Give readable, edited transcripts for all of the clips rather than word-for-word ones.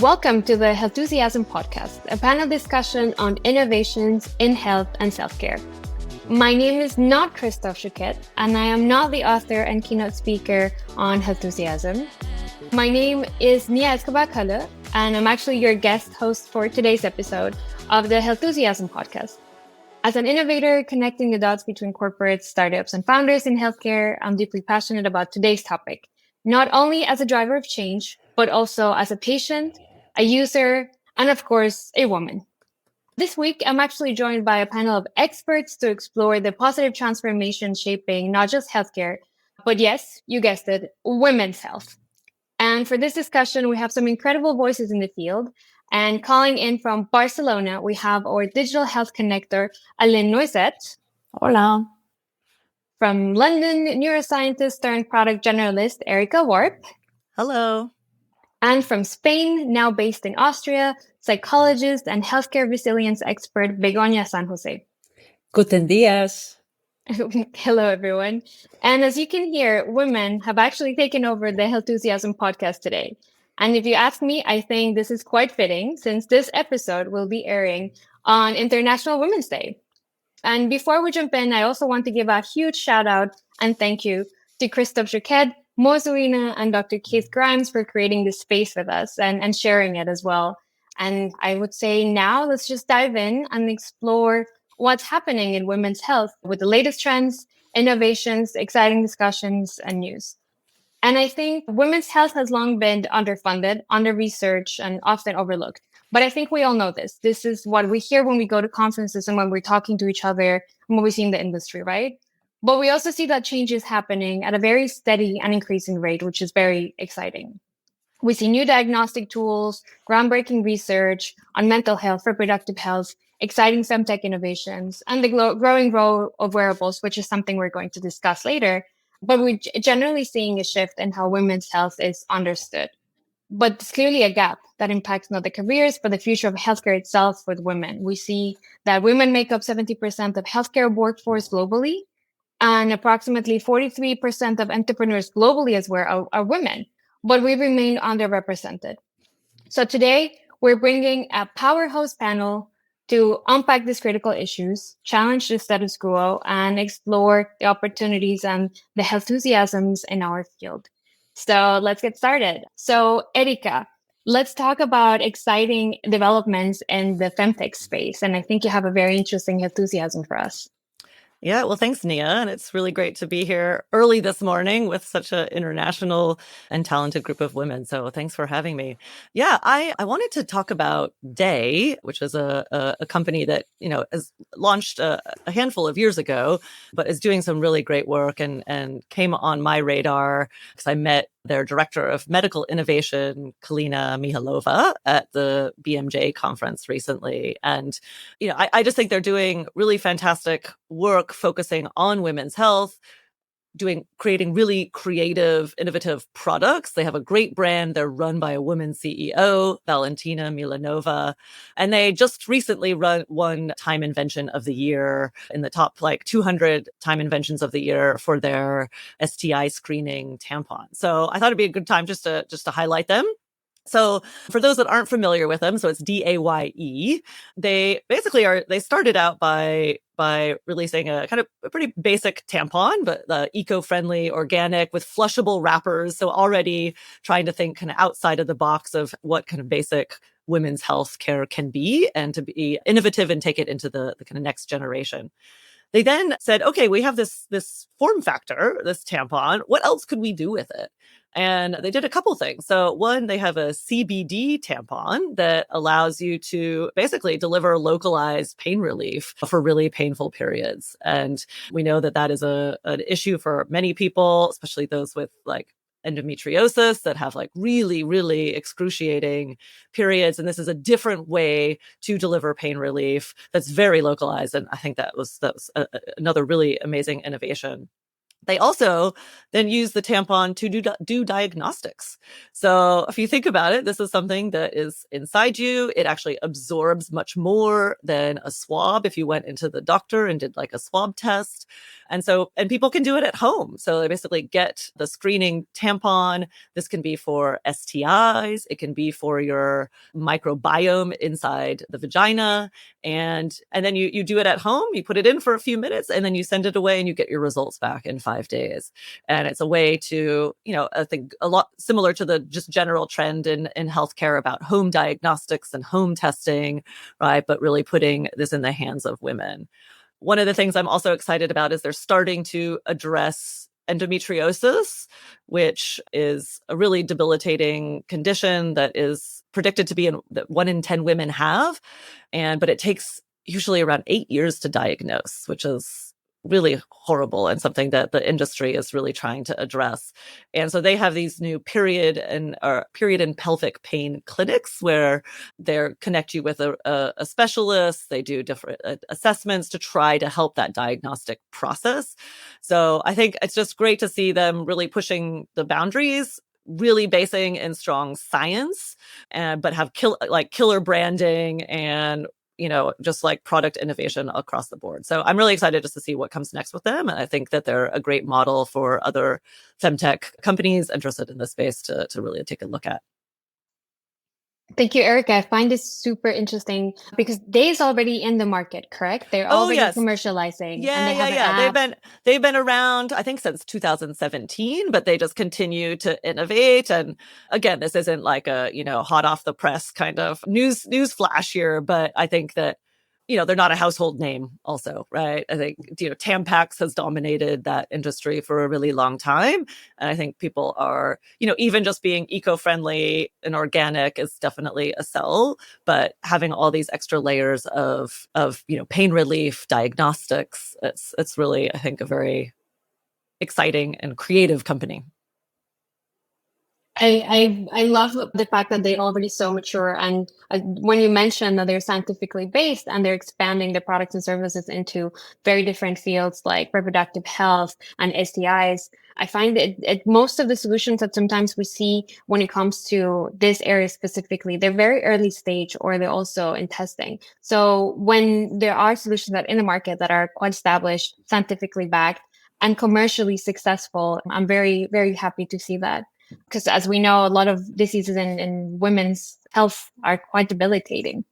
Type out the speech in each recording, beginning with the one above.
Welcome to the Healthusiasms podcast, a panel discussion on innovations in health and self-care. My name is not Christophe Jauquet, and I am not the author and keynote speaker on Healthusiasms. My name is Nia Escobar-Kölle, and I'm actually your guest host for today's episode of the Healthusiasms podcast. As an innovator connecting the dots between corporates, startups, and founders in healthcare, I'm deeply passionate about today's topic, not only as a driver of change, but also as a patient, a user, and of course, a woman. This week, I'm actually joined by a panel of experts to explore the positive transformation shaping not just healthcare, but yes, you guessed it, women's health. And for this discussion, we have some incredible voices in the field. And calling in from Barcelona, we have our digital health connector, Aline Noisette. Hola. From London, neuroscientist turned product generalist, Erica Warp. Hello. And from Spain, now based in Austria, psychologist and healthcare resilience expert, Begoña San Jose. Guten días. Hello, everyone. And as you can hear, women have actually taken over the Healthusiasms podcast today. And if you ask me, I think this is quite fitting since this episode will be airing on International Women's Day. And before we jump in, I also want to give a huge shout out and thank you to Christophe Jauquet, Mozuina, and Dr. Keith Grimes for creating this space with us and sharing it as well. And I would say now let's just dive in and explore what's happening in women's health with the latest trends, innovations, exciting discussions, and news. And I think women's health has long been underfunded, under-researched, and often overlooked. But I think we all know this. This is what we hear when we go to conferences and when we're talking to each other and when we see in the industry, right? But we also see that change is happening at a very steady and increasing rate, which is very exciting. We see new diagnostic tools, groundbreaking research on mental health, reproductive health, exciting Femtech innovations, and the growing role of wearables, which is something we're going to discuss later. But we're generally seeing a shift in how women's health is understood. But there's clearly a gap that impacts not the careers, but the future of healthcare itself with women. We see that women make up 70% of healthcare workforce globally, and approximately 43% of entrepreneurs globally as well are women, but we remain underrepresented. So today, we're bringing a powerhouse panel to unpack these critical issues, challenge the status quo, and explore the opportunities and the Healthusiasms in our field. So let's get started. So Erica, let's talk about exciting developments in the Femtech space. And I think you have a very interesting enthusiasm for us. Yeah, well, thanks, Nia. And it's really great to be here early this morning with such an international and talented group of women. So thanks for having me. Yeah, I wanted to talk about Day, which is a company that, has launched a handful of years ago, but is doing some really great work and came on my radar because I met their director of medical innovation, Kalina Mihalova, at the BMJ conference recently. And, I just think they're doing really fantastic work focusing on women's health, creating really creative, innovative products. They have a great brand. They're run by a woman CEO, Valentina Milanova. And they just recently won Time Invention of the Year in the top 200 Time Inventions of the Year for their STI screening tampon. So I thought it'd be a good time just to highlight them. So for those that aren't familiar with them, so it's DAYE. They basically they started out by releasing a kind of a pretty basic tampon, but eco-friendly, organic with flushable wrappers. So already trying to think kind of outside of the box of what kind of basic women's health care can be and to be innovative and take it into the kind of next generation. They then said, okay, we have this form factor, this tampon. What else could we do with it? And they did a couple things. So one, they have a CBD tampon that allows you to basically deliver localized pain relief for really painful periods. And we know that is an issue for many people, especially those with endometriosis that have really, really excruciating periods. And this is a different way to deliver pain relief that's very localized. And I think that was another really amazing innovation. They also then use the tampon to do diagnostics. So if you think about it, this is something that is inside you. It actually absorbs much more than a swab if you went into the doctor and did a swab test. And people can do it at home. So they basically get the screening tampon. This can be for STIs. It can be for your microbiome inside the vagina. And then you do it at home. You put it in for a few minutes and then you send it away and you get your results back in 5 days. And it's a way to, I think a lot similar to the just general trend in healthcare about home diagnostics and home testing, right? But really putting this in the hands of women. One of the things I'm also excited about is they're starting to address endometriosis, which is a really debilitating condition that is predicted to be that 1 in 10 women have. But it takes usually around 8 years to diagnose, which is really horrible and something that the industry is really trying to address. And so they have these new period and pelvic pain clinics where they connect you with a specialist. They do different assessments to try to help that diagnostic process. So I think it's just great to see them really pushing the boundaries, really basing in strong science, but have killer branding and just like product innovation across the board. So I'm really excited just to see what comes next with them. And I think that they're a great model for other Femtech companies interested in this space to really take a look at. Thank you, Erica. I find this super interesting because Day's already in the market, correct? They're already commercializing. Yeah, and they have an app. They've been around, I think, since 2017, but they just continue to innovate. And again, this isn't like a hot off the press kind of news flash here, but I think that they're not a household name also, right? I think, Tampax has dominated that industry for a really long time. And I think people are, even just being eco-friendly and organic is definitely a sell, but having all these extra layers of pain relief, diagnostics, it's really, I think, a very exciting and creative company. I love the fact that they're already so mature. And when you mentioned that they're scientifically based and they're expanding their products and services into very different fields like reproductive health and STIs, I find that most of the solutions that sometimes we see when it comes to this area specifically, they're very early stage or they're also in testing. So when there are solutions that in the market that are quite established, scientifically backed, and commercially successful, I'm very, very happy to see that. Because as we know, a lot of diseases in women's health are quite debilitating.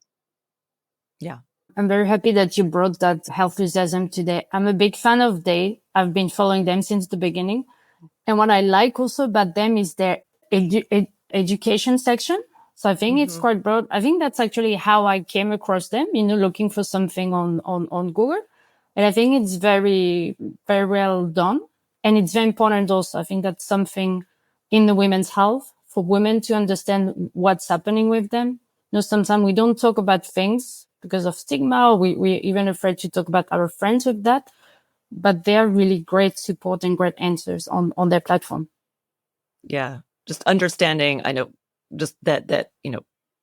Yeah. I'm very happy that you brought that Healthusiasm today. I'm a big fan of Day. I've been following them since the beginning. And what I like also about them is their education section. So I think it's quite broad. I think that's actually how I came across them, looking for something on Google. And I think it's very, very well done. And it's very important also. I think that's something in the women's health for women to understand what's happening with them. Sometimes we don't talk about things because of stigma, or we're even afraid to talk about our friends with that. But they're really great support and great answers on their platform. Yeah. Just understanding, I know just that,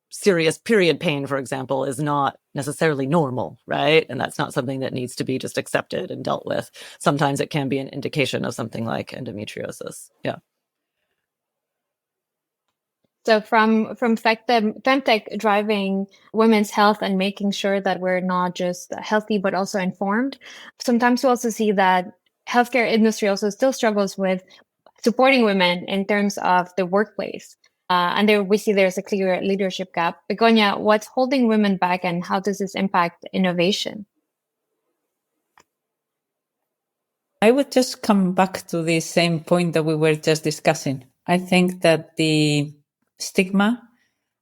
serious period pain, for example, is not necessarily normal, right? And that's not something that needs to be just accepted and dealt with. Sometimes it can be an indication of something like endometriosis. Yeah. So from Femtech driving women's health and making sure that we're not just healthy, but also informed. Sometimes we also see that healthcare industry also still struggles with supporting women in terms of the workplace. And there we see there's a clear leadership gap. Begonia, what's holding women back and how does this impact innovation? I would just come back to the same point that we were just discussing. I think that the stigma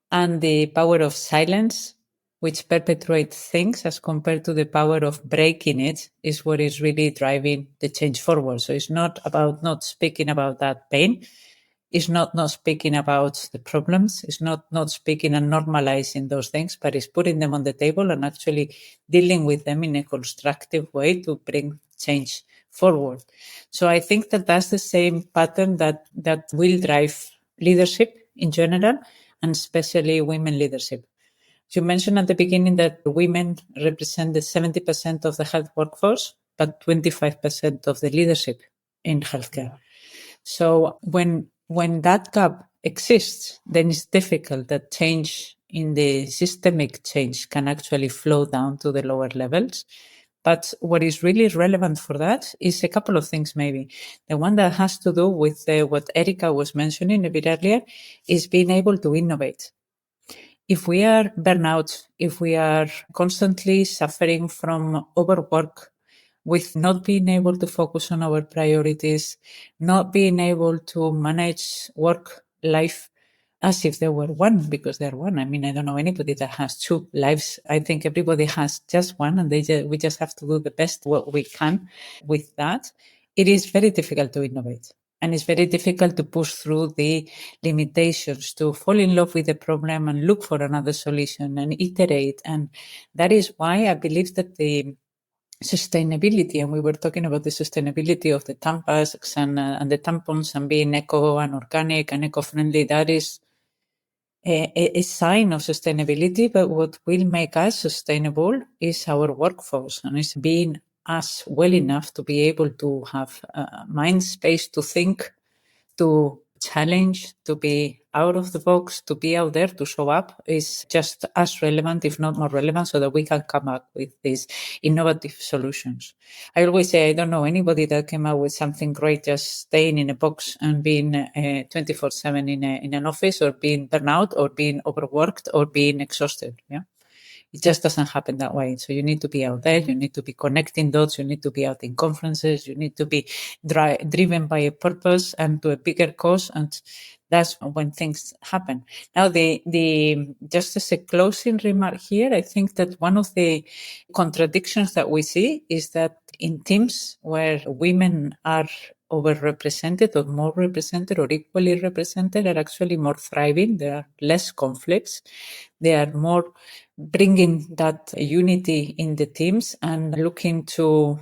and the power of silence, which perpetuates things as compared to the power of breaking it, is what is really driving the change forward. So it's not about not speaking about that pain. It's not speaking about the problems. It's not speaking and normalizing those things, but it's putting them on the table and actually dealing with them in a constructive way to bring change forward. So I think that that's the same pattern that will drive leadership in general, and especially women leadership. You mentioned at the beginning that women represent the 70% of the health workforce, but 25% of the leadership in healthcare. So when that gap exists, then it's difficult that change in the systemic change can actually flow down to the lower levels. But what is really relevant for that is a couple of things, maybe. The one that has to do with what Erika was mentioning a bit earlier is being able to innovate. If we are burnout, if we are constantly suffering from overwork, with not being able to focus on our priorities, not being able to manage work life as if there were one, because they're one. I mean, I don't know anybody that has two lives. I think everybody has just one, and we just have to do the best what we can with that. It is very difficult to innovate. And it's very difficult to push through the limitations, to fall in love with the problem and look for another solution and iterate. And that is why I believe that the sustainability, and we were talking about the sustainability of the tampons and the tampons and being eco and organic and eco-friendly, that is a sign of sustainability. But what will make us sustainable is our workforce, and it's being us well enough to be able to have mind space to think, to challenge, to be out of the box, to be out there, to show up is just as relevant, if not more relevant, so that we can come up with these innovative solutions. I always say I don't know anybody that came out with something great just staying in a box and being 24/7 in an office, or being burnout, or being overworked, or being exhausted. Yeah. It just doesn't happen that way. So you need to be out there. You need to be connecting dots. You need to be out in conferences. You need to be driven by a purpose and to a bigger cause. And that's when things happen. Now, just as a closing remark here, I think that one of the contradictions that we see is that in teams where women are overrepresented or more represented or equally represented, are actually more thriving. There are less conflicts. They are more bringing that unity in the teams and looking to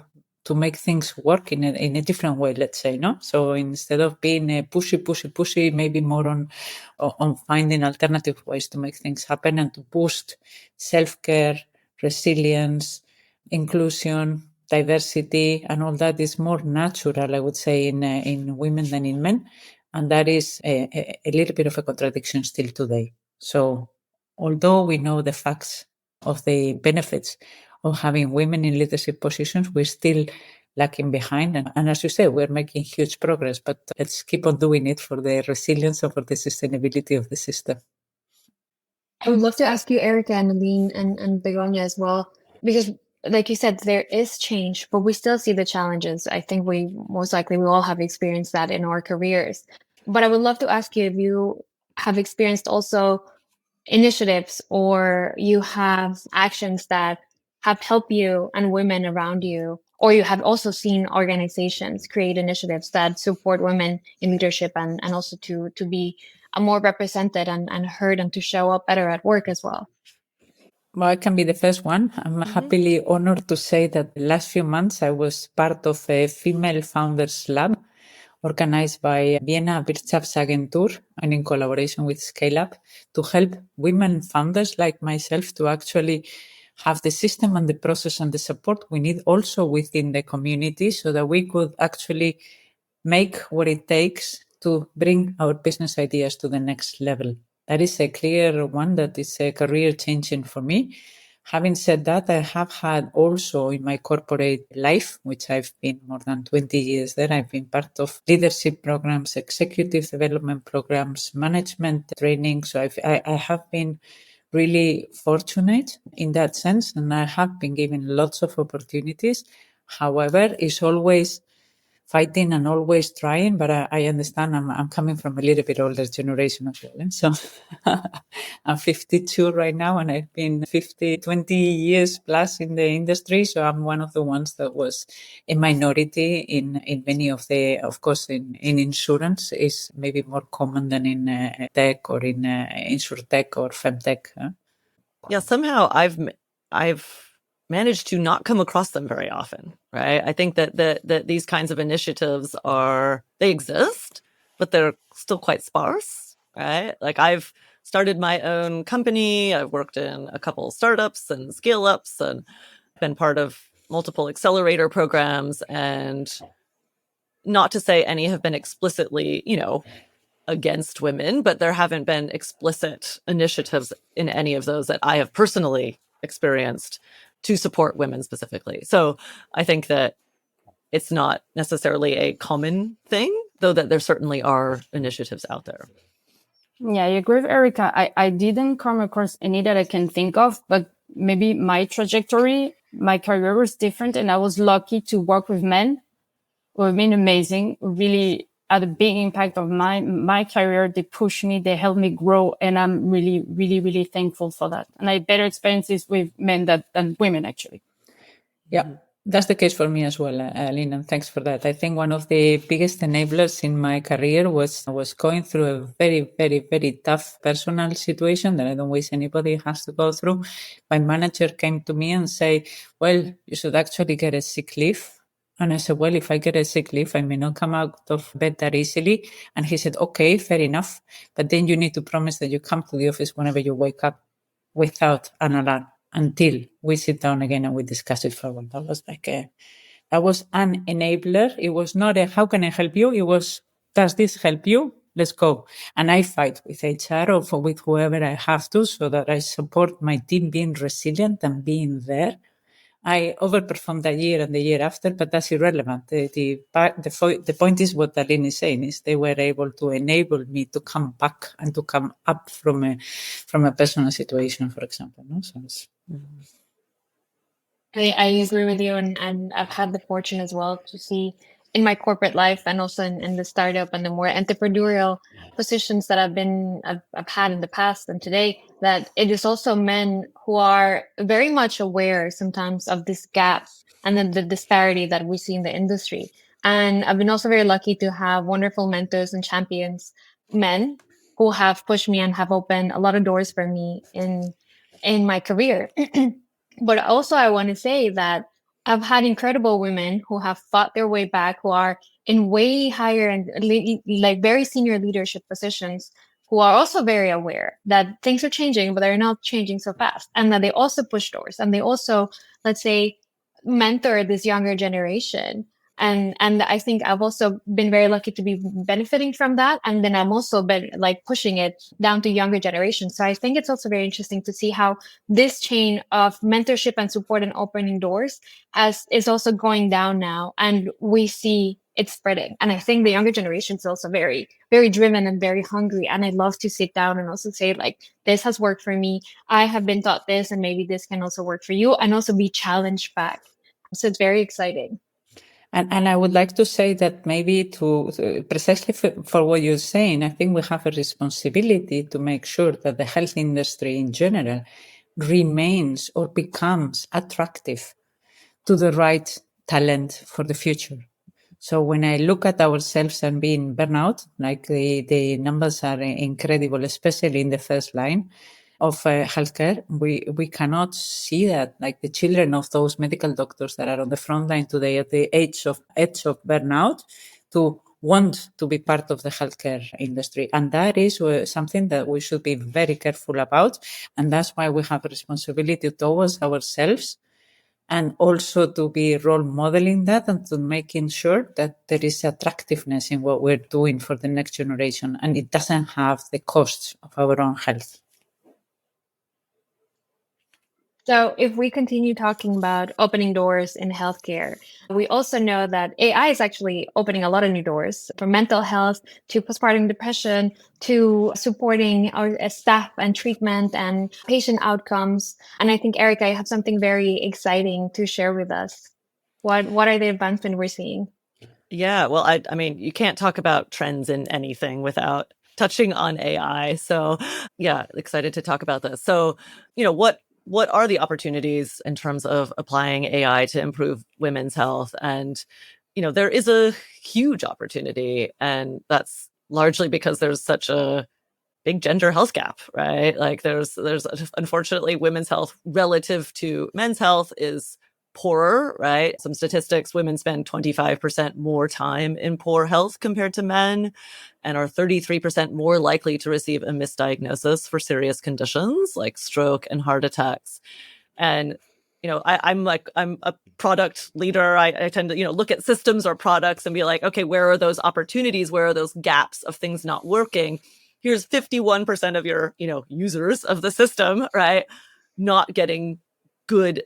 make things work in a different way, let's say, no? So instead of being a pushy, maybe more on finding alternative ways to make things happen and to boost self-care, resilience, inclusion, diversity, and all that is more natural, I would say, in women than in men. And that is a little bit of a contradiction still today. So although we know the facts of the benefits of having women in leadership positions, we're still lacking behind. And as you say, we're making huge progress, but let's keep on doing it for the resilience and for the sustainability of the system. I would love to ask you, Erica and Aline and Begonia as well, because like you said, there is change, but we still see the challenges. I think we all have experienced that in our careers. But I would love to ask you if you have experienced also initiatives or you have actions that have helped you and women around you, or you have also seen organizations create initiatives that support women in leadership and also to be more represented and heard and to show up better at work as well. Well, I can be the first one. I'm happily honored to say that the last few months I was part of a female founders lab organized by Vienna Wirtschaftsagentur and in collaboration with Scale Up to help women founders like myself to actually have the system and the process and the support we need also within the community so that we could actually make what it takes to bring our business ideas to the next level. That is a clear one that is a career changing for me. Having said that, I have had also in my corporate life, which I've been more than 20 years there, I've been part of leadership programs, executive development programs, management training. So I have been really fortunate in that sense, and I have been given lots of opportunities. However, it's always fighting and always trying, but I understand I'm coming from a little bit older generation as well. And so I'm 52 right now, and I've been 20 years plus in the industry. So I'm one of the ones that was a minority in many of the, of course, in insurance is maybe more common than in tech or in insurtech or femtech. Yeah, somehow I've managed to not come across them very often, right? I think that these kinds of initiatives they exist, but they're still quite sparse, right? Like I've started my own company. I've worked in a couple of startups and scale ups and been part of multiple accelerator programs. And not to say any have been explicitly, against women, but there haven't been explicit initiatives in any of those that I have personally experienced to support women specifically. So I think that it's not necessarily a common thing, though that there certainly are initiatives out there. Yeah, I agree with Erica. I didn't come across any that I can think of, but maybe my trajectory, my career was different, and I was lucky to work with men who have been amazing, who really had a big impact on my career. They pushed me, they helped me grow, and I'm really, really, really thankful for that. And I had better experiences with men than women, actually. Yeah, that's the case for me as well, Aline, and thanks for that. I think one of the biggest enablers in my career was going through a very, very, very tough personal situation that I don't wish anybody has to go through. My manager came to me and said, well, you should actually get a sick leave. And I said, well, if I get a sick leave, I may not come out of bed that easily. And he said, okay, fair enough. But then you need to promise that you come to the office whenever you wake up without an alarm until we sit down again and we discuss it further. That was that was an enabler. It was not a, how can I help you? It was, does this help you? Let's go. And I fight with HR or with whoever I have to so that I support my team being resilient and being there. I overperformed that year and the year after, but that's irrelevant. The point is what Aline is saying is they were able to enable me to come back and to come up from a personal situation, for example. No? So I agree with you, and I've had the fortune as well to see in my corporate life and also in the startup and the more entrepreneurial positions that I've had in the past and today, that it is also men who are very much aware sometimes of this gap and then the disparity that we see in the industry. And I've been also very lucky to have wonderful mentors and champions, men who have pushed me and have opened a lot of doors for me in my career. But also, I want to say that I've had incredible women who have fought their way back, who are in way higher and like very senior leadership positions, who are also very aware that things are changing, but they're not changing so fast. And that they also push doors and they also, let's say, mentor this younger generation. And I think I've also been very lucky to be benefiting from that. And then I'm also been like pushing it down to younger generations. So I think it's also very interesting to see how this chain of mentorship and support and opening doors is also going down now. And we see it spreading. And I think the younger generation is also very, very driven and very hungry. And I love to sit down and also say, like, this has worked for me. I have been taught this, and maybe this can also work for you, and also be challenged back. So it's very exciting. And I would like to say that maybe precisely for what you're saying, I think we have a responsibility to make sure that the health industry in general remains or becomes attractive to the right talent for the future. So when I look at ourselves and being burnout, like the numbers are incredible, especially in the first line of healthcare, we cannot see that, like the children of those medical doctors that are on the front line today at the edge of burnout, to want to be part of the healthcare industry. And that is something that we should be very careful about. And that's why we have a responsibility towards ourselves, and also to be role modeling that and to making sure that there is attractiveness in what we're doing for the next generation, and it doesn't have the costs of our own health. So if we continue talking about opening doors in healthcare, we also know that AI is actually opening a lot of new doors, from mental health to postpartum depression to supporting our staff and treatment and patient outcomes. And I think, Erica, you have something very exciting to share with us. What are the advancements we're seeing? Yeah, well, I mean, you can't talk about trends in anything without touching on AI. So yeah, excited to talk about this. So, what are the opportunities in terms of applying AI to improve women's health? And, there is a huge opportunity, and that's largely because there's such a big gender health gap, right? Like there's unfortunately women's health relative to men's health is poorer, right? Some statistics, women spend 25% more time in poor health compared to men, and are 33% more likely to receive a misdiagnosis for serious conditions like stroke and heart attacks. And, I'm a product leader. I tend to, look at systems or products and be like, okay, where are those opportunities? Where are those gaps of things not working? Here's 51% of your, users of the system, right, not getting good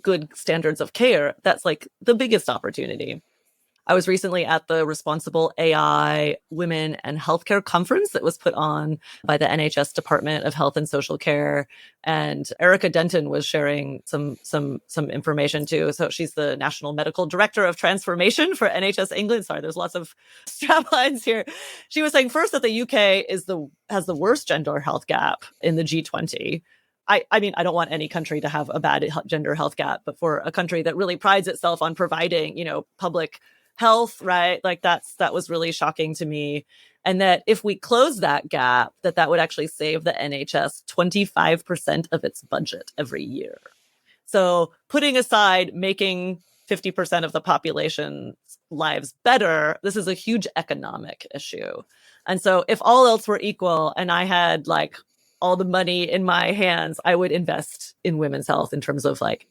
good standards of care, that's like the biggest opportunity. I was recently at the Responsible AI Women and Healthcare Conference that was put on by the NHS Department of Health and Social Care. And Erica Denton was sharing some information too. So she's the National Medical Director of Transformation for NHS England. Sorry, there's lots of strap lines here. She was saying first that the UK has the worst gender health gap in the G20. I mean, I don't want any country to have a bad gender health gap, but for a country that really prides itself on providing, public health, right? Like that was really shocking to me. And that if we close that gap, that would actually save the NHS 25% of its budget every year. So putting aside making 50% of the population's lives better, this is a huge economic issue. And so if all else were equal and I had like all the money in my hands, I would invest in women's health in terms of like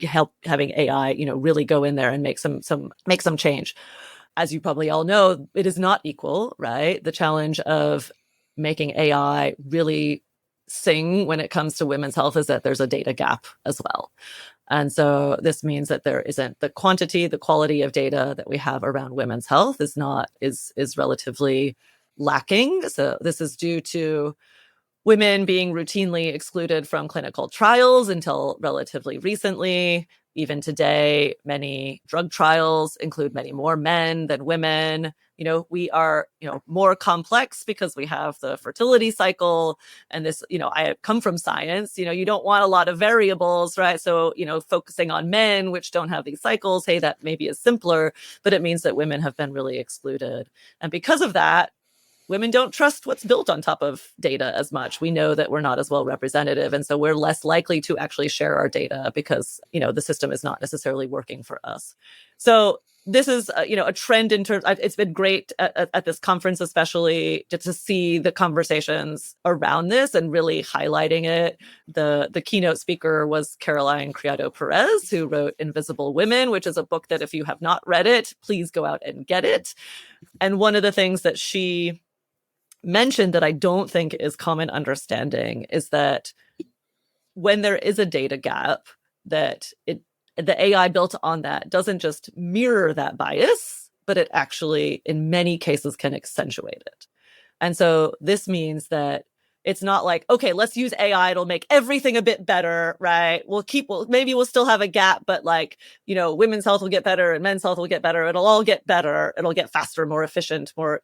help having AI, really go in there and make some change. As you probably all know, it is not equal, right? The challenge of making AI really sing when it comes to women's health is that there's a data gap as well. And so this means that there isn't the quality of data that we have around women's health is relatively lacking. So this is due to women being routinely excluded from clinical trials until relatively recently. Even today, many drug trials include many more men than women. We are, more complex because we have the fertility cycle. And this, I come from science, you don't want a lot of variables, right? So, focusing on men, which don't have these cycles, hey, that maybe is simpler, but it means that women have been really excluded. And because of that, women don't trust what's built on top of data as much. We know that we're not as well representative. And so we're less likely to actually share our data because, the system is not necessarily working for us. So this is, a trend in terms, it's been great at this conference, especially to see the conversations around this and really highlighting it. The keynote speaker was Caroline Criado Perez, who wrote Invisible Women, which is a book that if you have not read it, please go out and get it. And one of the things that she mentioned that I don't think is common understanding is that when there is a data gap, that the AI built on that doesn't just mirror that bias, but it actually, in many cases, can accentuate it. And so this means that it's not like, okay, let's use AI, it'll make everything a bit better, right? Maybe we'll still have a gap, but like, women's health will get better and men's health will get better. It'll all get better. It'll get faster, more efficient, more,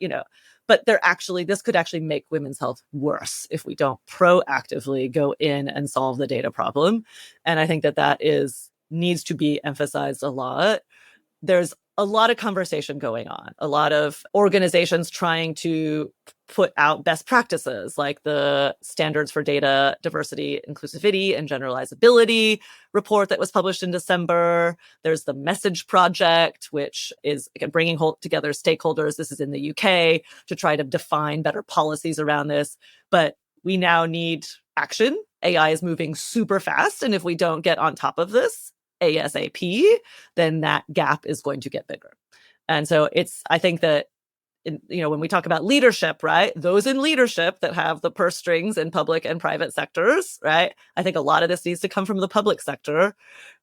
but this could actually make women's health worse if we don't proactively go in and solve the data problem. And I think that needs to be emphasized a lot. There's a lot of conversation going on, a lot of organizations trying to put out best practices like the Standards for Data Diversity, Inclusivity, and Generalizability report that was published in December. There's the Message Project, which is again bringing together stakeholders. This is in the UK to try to define better policies around this. But we now need action. AI is moving super fast. And if we don't get on top of this ASAP, then that gap is going to get bigger. And so I think that, when we talk about leadership, right, those in leadership that have the purse strings in public and private sectors, right, I think a lot of this needs to come from the public sector.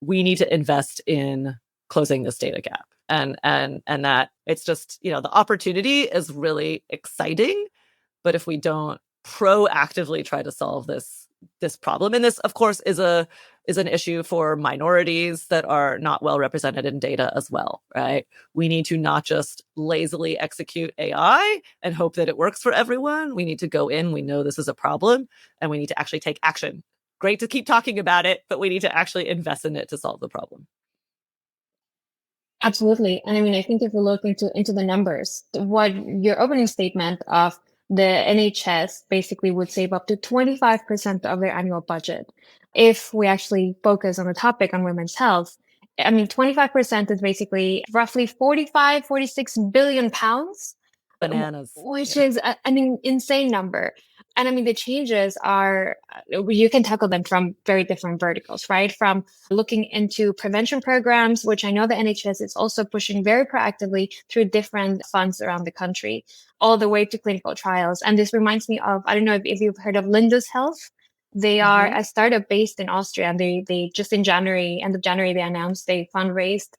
We need to invest in closing this data gap. And that it's just, the opportunity is really exciting. But if we don't proactively try to solve this problem, and this, of course, is an issue for minorities that are not well represented in data as well, right? We need to not just lazily execute AI and hope that it works for everyone. We need to go in, we know this is a problem, and we need to actually take action. Great to keep talking about it, but we need to actually invest in it to solve the problem. Absolutely. And I mean, I think if we look into the numbers, what your opening statement of the NHS basically would save up to 25% of their annual budget. If we actually focus on the topic on women's health, I mean, 25% is basically roughly 46 billion pounds. Bananas. Which is an insane number. And I mean, the changes are, you can tackle them from very different verticals, right? From looking into prevention programs, which I know the NHS is also pushing very proactively through different funds around the country, all the way to clinical trials. And this reminds me of, I don't know if you've heard of Linda's Health. They are a startup based in Austria, and they just in January, end of January, they announced they fundraised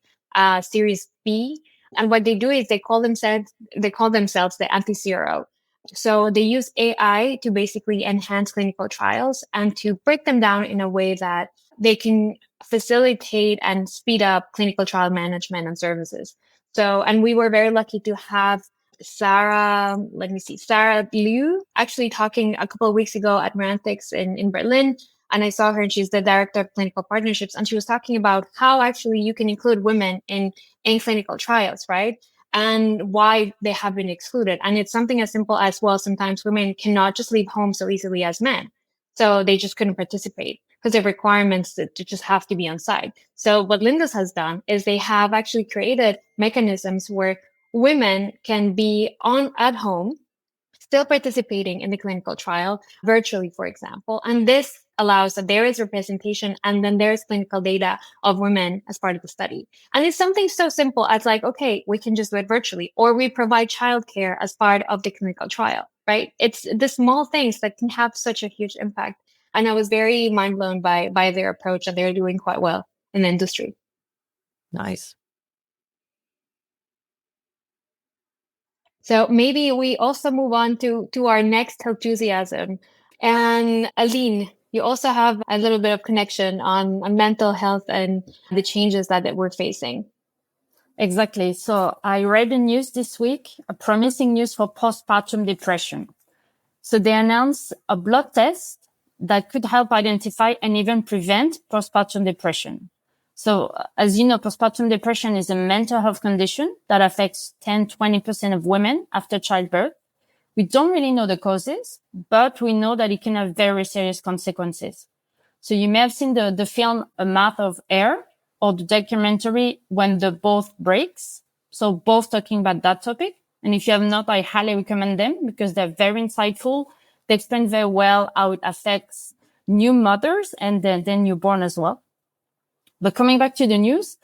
Series B. And what they do is they call themselves the anti-zero. So they use AI to basically enhance clinical trials and to break them down in a way that they can facilitate and speed up clinical trial management and services. So, and we were very lucky to have Sarah Liu actually talking a couple of weeks ago at Marantix in Berlin. And I saw her, and she's the director of clinical partnerships. And she was talking about how actually you can include women in clinical trials, right? And why they have been excluded. And it's something as simple as, well, sometimes women cannot just leave home so easily as men. So they just couldn't participate because there are requirements to just have to be on site. So what Lindus has done is they have actually created mechanisms where women can be at home, still participating in the clinical trial virtually, for example. And this allows that there is representation, and then there's clinical data of women as part of the study. And it's something so simple as like, okay, we can just do it virtually, or we provide childcare as part of the clinical trial, right? It's the small things that can have such a huge impact. And I was very mind blown by their approach, and they're doing quite well in the industry. Nice. So maybe we also move on to our next Healthusiasm. And Aline, you also have a little bit of connection on mental health and the changes that we're facing. Exactly. So I read the news this week, a promising news for postpartum depression. So they announced a blood test that could help identify and even prevent postpartum depression. So as you know, postpartum depression is a mental health condition that affects 10-20% of women after childbirth. We don't really know the causes, but we know that it can have very serious consequences. So you may have seen the film A Mouth of Air or the documentary When the Boat Breaks. So both talking about that topic. And if you have not, I highly recommend them because they're very insightful. They explain very well how it affects new mothers and then newborn as well. But coming back to the news,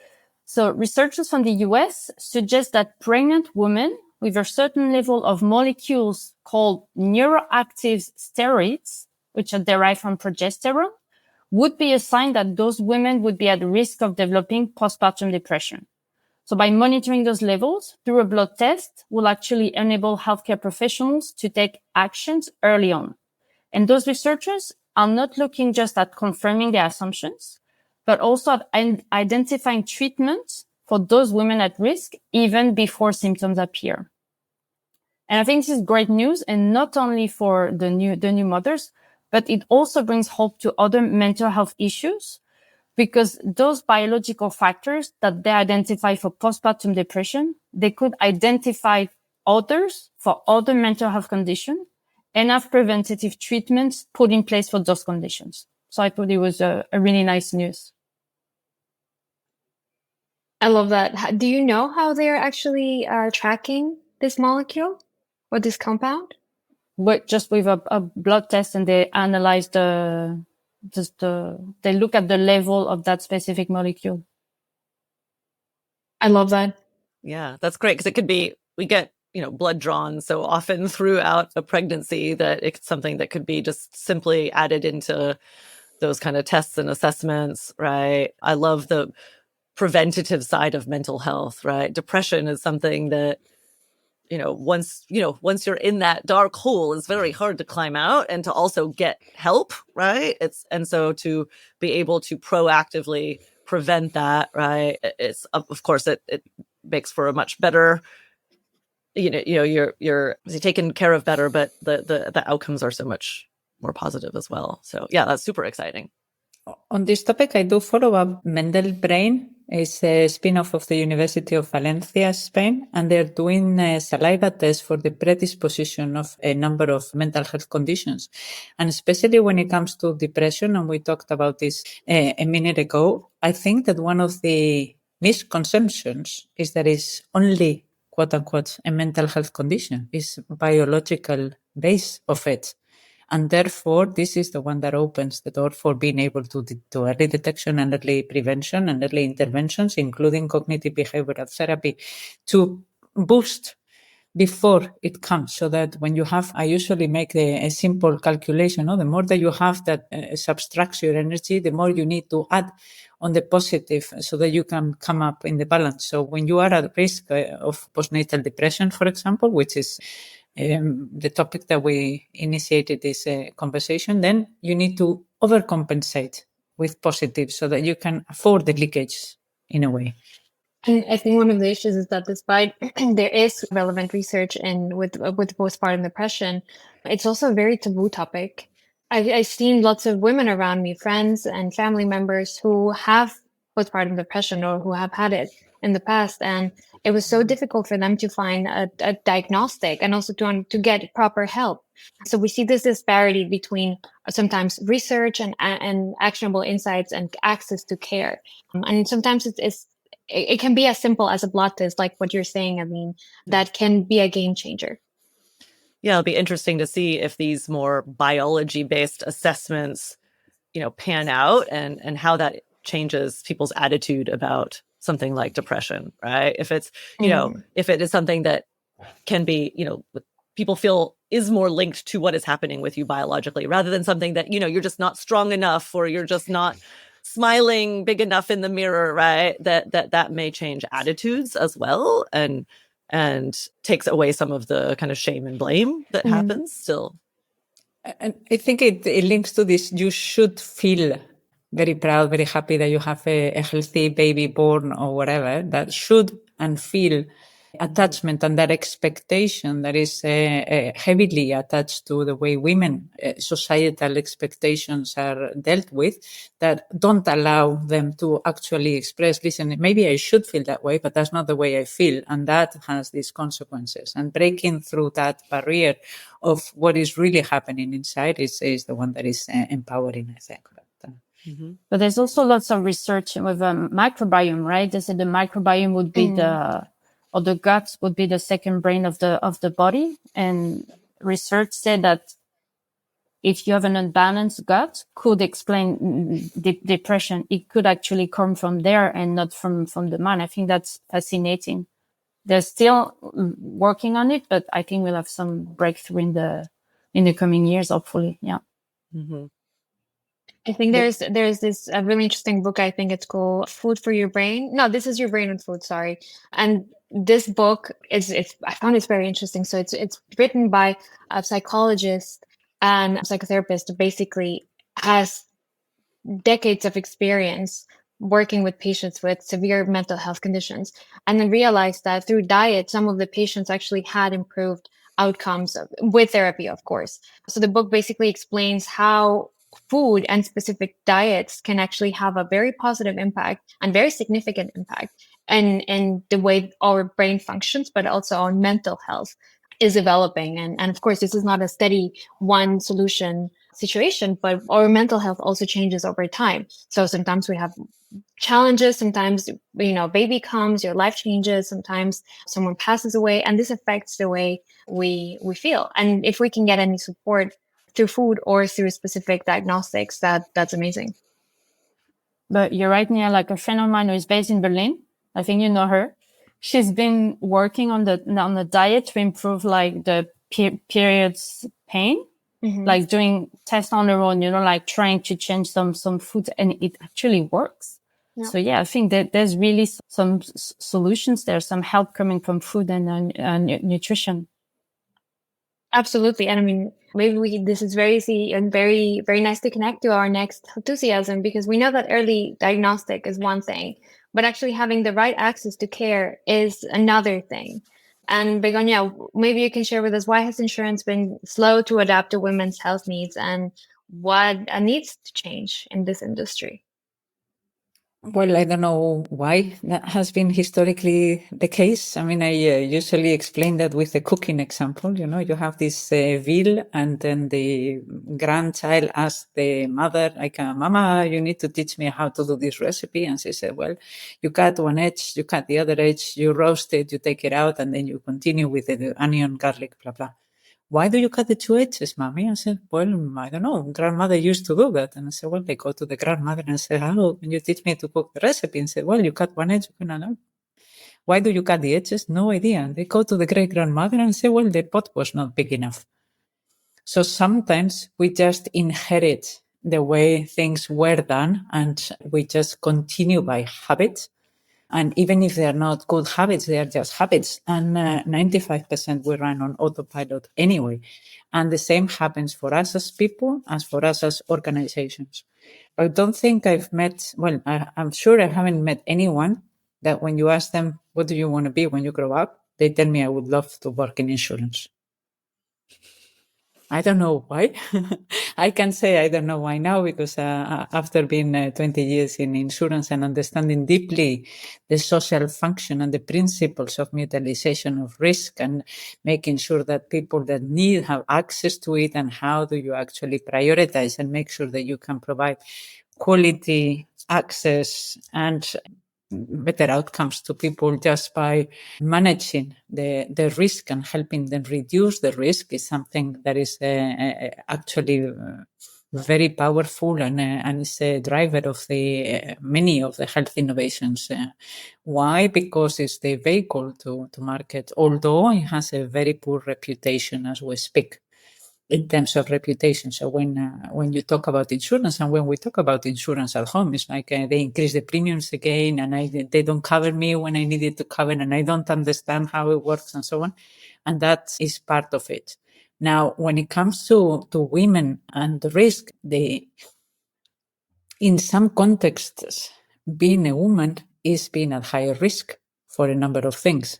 so researchers from the US suggest that pregnant women with a certain level of molecules called neuroactive steroids, which are derived from progesterone, would be a sign that those women would be at risk of developing postpartum depression. So by monitoring those levels through a blood test will actually enable healthcare professionals to take actions early on. And those researchers are not looking just at confirming their assumptions, but also at identifying treatments for those women at risk even before symptoms appear. And I think this is great news, and not only for the new mothers, but it also brings hope to other mental health issues, because those biological factors that they identify for postpartum depression, they could identify others for other mental health conditions and have preventative treatments put in place for those conditions. So I thought it was a really nice news. I love that. Do you know how they're actually tracking this molecule or this compound? But just with a blood test, and they analyze they look at the level of that specific molecule. I love that. Yeah, that's great, because it could be, we get, blood drawn so often throughout a pregnancy that it's something that could be just simply added into those kind of tests and assessments, right? I love the preventative side of mental health, right? Depression is something that, once you're in that dark hole, it's very hard to climb out and to also get help, right? And so to be able to proactively prevent that, right? It's, of course, it makes for a much better, you're taken care of better, but the outcomes are so much more positive as well. So yeah, that's super exciting. On this topic, I do follow up. Mendel Brain is a spin-off of the University of Valencia, Spain, and they're doing a saliva test for the predisposition of a number of mental health conditions. And especially when it comes to depression, and we talked about this a minute ago, I think that one of the misconceptions is that it's only, quote unquote, a mental health condition. It's biological base of it. And therefore, this is the one that opens the door for being able to do early detection and early prevention and early interventions, including cognitive behavioral therapy, to boost before it comes, so that when you have, I usually make a simple calculation. The more that you have that subtracts your energy, the more you need to add on the positive so that you can come up in the balance. So when you are at risk of postnatal depression, for example, which is the topic that we initiated this conversation, then you need to overcompensate with positive so that you can afford the leakage in a way. And I think one of the issues is that despite there is relevant research with postpartum depression, it's also a very taboo topic. I've seen lots of women around me, friends and family members who have postpartum depression or who have had it in the past, and it was so difficult for them to find a diagnostic and also to get proper help. So we see this disparity between sometimes research and actionable insights and access to care, and sometimes it can be as simple as a blood test, like what you're saying. I mean, that can be a game changer. Yeah, it'll be interesting to see if these more biology-based assessments, pan out and how that changes people's attitude about something like depression, right? If it's, if it is something that can be, people feel is more linked to what is happening with you biologically, rather than something that, you're just not strong enough or you're just not smiling big enough in the mirror, right? That may change attitudes as well and takes away some of the kind of shame and blame that happens still. And I think it links to this. You should feel very proud, very happy that you have a healthy baby born or whatever. That should and feel attachment and that expectation that is heavily attached to the way women, societal expectations are dealt with, that don't allow them to actually express, listen, maybe I should feel that way, but that's not the way I feel. And that has these consequences. And breaking through that barrier of what is really happening inside is the one that is empowering, I think. But there's also lots of research with microbiome, right? They said the microbiome would be or the gut would be the second brain of the body. And research said that if you have an unbalanced gut, could explain depression. It could actually come from there and not from the mind. I think that's fascinating. They're still working on it, but I think we'll have some breakthrough in the coming years, hopefully. Yeah. Mm-hmm. I think there's this a really interesting book. I think it's called Food for Your Brain. No, This Is Your Brain with Food. Sorry. And this book I found it very interesting. So it's written by a psychologist and a psychotherapist who basically has decades of experience working with patients with severe mental health conditions, and then realized that through diet, some of the patients actually had improved outcomes with therapy, of course. So the book basically explains how food and specific diets can actually have a very positive impact and very significant impact in the way our brain functions, but also on mental health is developing. And of course, this is not a steady one solution situation, but our mental health also changes over time. So sometimes we have challenges, sometimes, baby comes, your life changes, sometimes someone passes away, and this affects the way we feel. And if we can get any support through food or through specific diagnostics, that's amazing. But you're right, Nia, like a friend of mine who is based in Berlin, I think you know her. She's been working on the diet to improve like the periods pain, like doing tests on her own, like trying to change some food, and it actually works. Yeah. So yeah, I think that there's really some solutions there, some help coming from food and nutrition. Absolutely. And I mean, maybe this is very easy and very, very nice to connect to our next Healthusiasm, because we know that early diagnostic is one thing, but actually having the right access to care is another thing. And Begoña, maybe you can share with us, why has insurance been slow to adapt to women's health needs, and what needs to change in this industry? Well, I don't know why that has been historically the case. I mean, I usually explain that with the cooking example. You have this veal, and then the grandchild asks the mother, like, Mama, you need to teach me how to do this recipe. And she said, well, you cut one edge, you cut the other edge, you roast it, you take it out, and then you continue with the onion, garlic, blah, blah. Why do you cut the two edges, Mommy? I said, well, I don't know. Grandmother used to do that. And I said, well, they go to the grandmother and say, how can you teach me to cook the recipe? And said, well, you cut one edge. No. Why do you cut the edges? No idea. They go to the great-grandmother and say, well, the pot was not big enough. So sometimes we just inherit the way things were done and we just continue by habit. And even if they are not good habits, they are just habits. And 95% we run on autopilot anyway. And the same happens for us as people as for us as organizations. I don't think I've met, well, I'm sure I haven't met anyone that when you ask them, what do you want to be when you grow up? They tell me I would love to work in insurance. I don't know why. I can say I don't know why now because after being 20 years in insurance and understanding deeply the social function and the principles of mutualization of risk and making sure that people that need have access to it and how do you actually prioritize and make sure that you can provide quality access and better outcomes to people just by managing the risk and helping them reduce the risk is something that is actually very powerful and is a driver of the many of the health innovations. Why? Because it's the vehicle to market, although it has a very poor reputation as we speak. In terms of reputation. So when you talk about insurance and when we talk about insurance at home, it's like they increase the premiums again and they don't cover me when I needed to cover and I don't understand how it works and so on. And that is part of it. Now, when it comes to women and the risk, in some contexts, being a woman is being at higher risk for a number of things.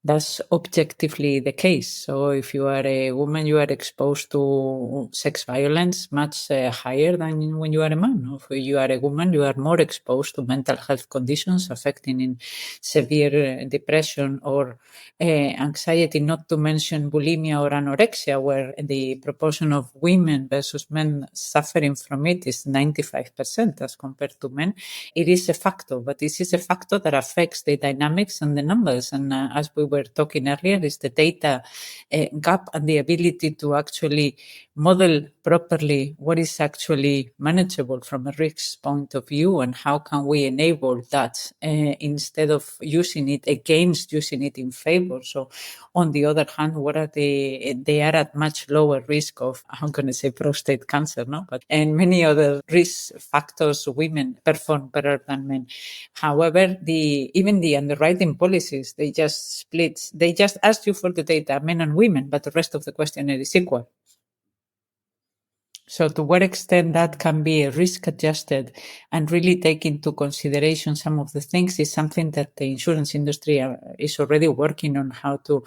That's objectively the case. So if you are a woman, you are exposed to sex violence much higher than when you are a man. If you are a woman, you are more exposed to mental health conditions affecting in severe depression or anxiety, not to mention bulimia or anorexia, where the proportion of women versus men suffering from it is 95% as compared to men. It is a factor, but this is a factor that affects the dynamics and the numbers. And as we were talking earlier, is the data gap and the ability to actually model properly what is actually manageable from a risk point of view and how can we enable that instead of using it against using it in favor. So on the other hand, what are they are at much lower risk of, I'm going to say prostate cancer, no? But and many other risk factors, women perform better than men. However, even the underwriting policies, they just split. They just ask you for the data, men and women, but the rest of the questionnaire is equal. So to what extent that can be risk adjusted and really take into consideration some of the things is something that the insurance industry is already working on, how to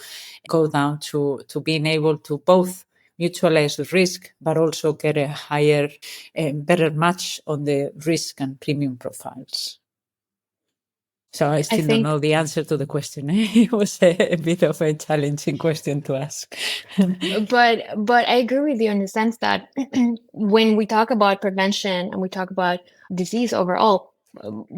go down to being able to both mutualize the risk, but also get a higher, better match on the risk and premium profiles. So I still don't know the answer to the question. It was a bit of a challenging question to ask. But I agree with you in the sense that when we talk about prevention and we talk about disease overall,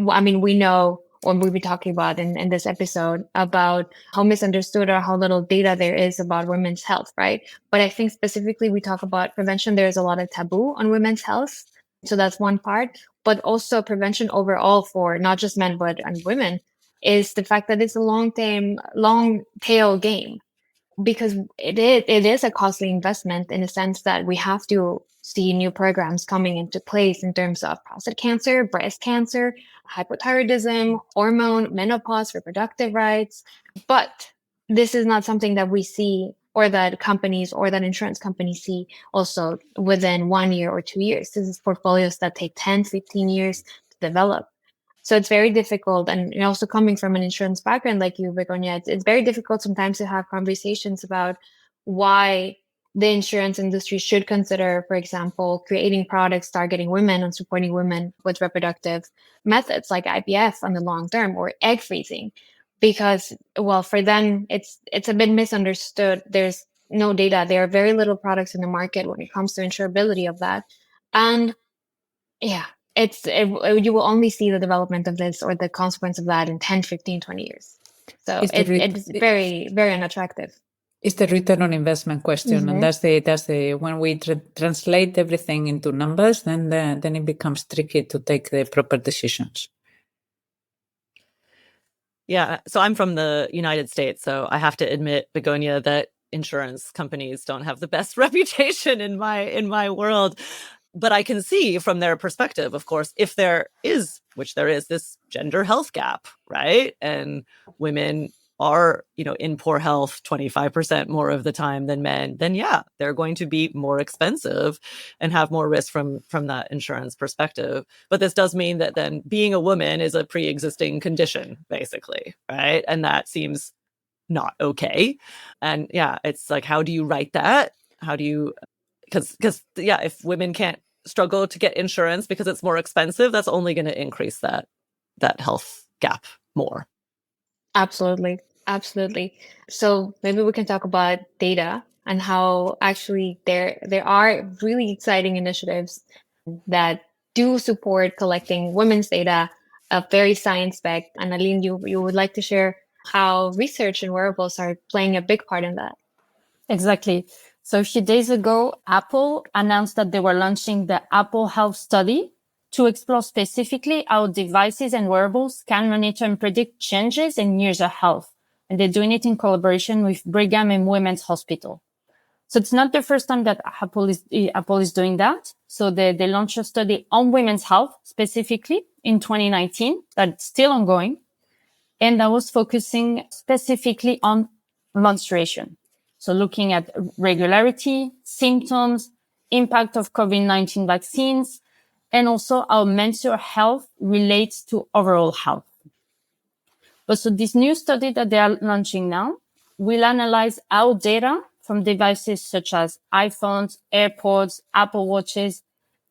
I mean, we know, or we'll be talking about in this episode, about how misunderstood or how little data there is about women's health, right? But I think specifically we talk about prevention, there's a lot of taboo on women's health. So that's one part. But also prevention overall for not just men, but and women is the fact that it's a long tail game. Because it is a costly investment in the sense that we have to see new programs coming into place in terms of prostate cancer, breast cancer, hypothyroidism, hormone, menopause, reproductive rights. But this is not something that we see or that companies or that insurance companies see also within 1 year or 2 years. This is portfolios that take 10, 15 years to develop. So it's very difficult. And also coming from an insurance background like you, Begonia, it's very difficult sometimes to have conversations about why the insurance industry should consider, for example, creating products targeting women and supporting women with reproductive methods like IVF on the long term or egg freezing. Because, well, for them, it's a bit misunderstood. There's no data. There are very little products in the market when it comes to insurability of that. And yeah, you will only see the development of this or the consequence of that in 10, 15, 20 years. So it's very, very unattractive. It's the return on investment question. Mm-hmm. And that's the when we translate everything into numbers, then it becomes tricky to take the proper decisions. Yeah. So I'm from the United States. So I have to admit, Begonia, that insurance companies don't have the best reputation in my world. But I can see from their perspective, of course, if there is, which there is, this gender health gap, right? And women are, in poor health 25% more of the time than men, then yeah, they're going to be more expensive and have more risk from that insurance perspective. But this does mean that then being a woman is a pre-existing condition, basically, right? And that seems not okay. And yeah, it's like, how do you write that? How do you, because yeah, if women can't struggle to get insurance because it's more expensive, that's only going to increase that health gap more. Absolutely. Absolutely. So maybe we can talk about data and how actually there are really exciting initiatives that do support collecting women's data, very science-backed. And Aline, you would like to share how research and wearables are playing a big part in that. Exactly. So a few days ago, Apple announced that they were launching the Apple Health Study to explore specifically how devices and wearables can monitor and predict changes in user health. And they're doing it in collaboration with Brigham and Women's Hospital. So it's not the first time that Apple is doing that. So they launched a study on women's health specifically in 2019 that's still ongoing. And that was focusing specifically on menstruation. So looking at regularity, symptoms, impact of COVID-19 vaccines, and also how menstrual health relates to overall health. But so this new study that they are launching now will analyze how data from devices such as iPhones, AirPods, Apple Watches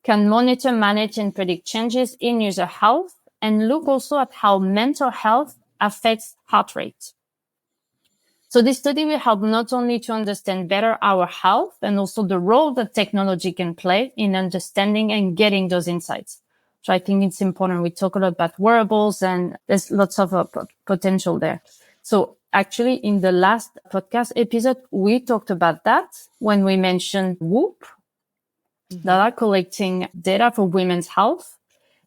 can monitor, manage, and predict changes in user health, and look also at how mental health affects heart rate. So this study will help not only to understand better our health and also the role that technology can play in understanding and getting those insights. So I think it's important. We talk a lot about wearables and there's lots of potential there. So actually in the last podcast episode, we talked about that when we mentioned Whoop that are collecting data for women's health.